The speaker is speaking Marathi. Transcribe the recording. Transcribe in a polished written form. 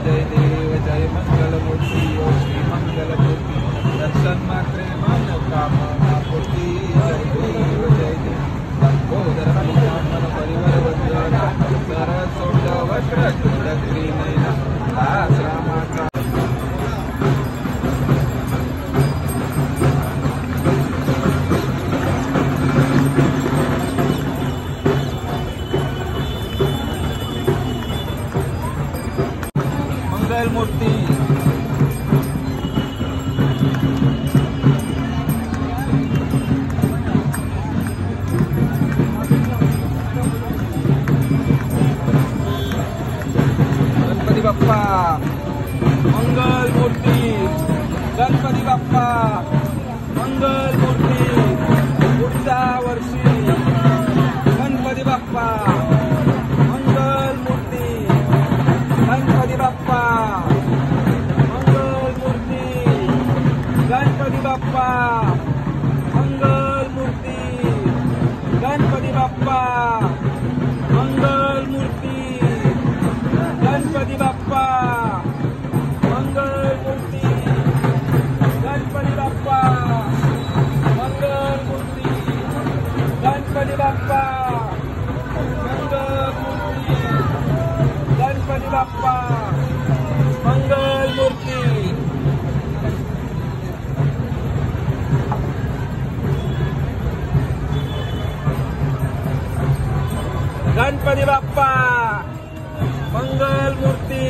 जय देव जय मंगल मूर्ति श्री मंगल मूर्ति दर्शन मात्रे मनोकामना पूर्ति जय देव जय देव लंबोदर ब्रह्मण परिवर वंदन सरसोड वक्र चूड त्रिनयन दास रामाचा मंगल मूर्ति गणपती बाप्पा मंगल मूर्ति गणपती बाप्पा मंगल मूर्ति पुढच्या वर्षी गणपती बाप्पा मंगल मूर्ति गणपती बाप्पा मंगल मूर्ति गणपती बाप्पा मंगल मूर्ति गणपती बाप्पा मंगल मूर्ति गणपती बाप्पा मंगल मूर्ति गणपती बाप्पा मंगल मूर्ति गणपती बाप्पा मंगल मूर्ति गणपती बाप्पा मंगल मूर्ति गणपती बाप्पा मंगल मूर्ति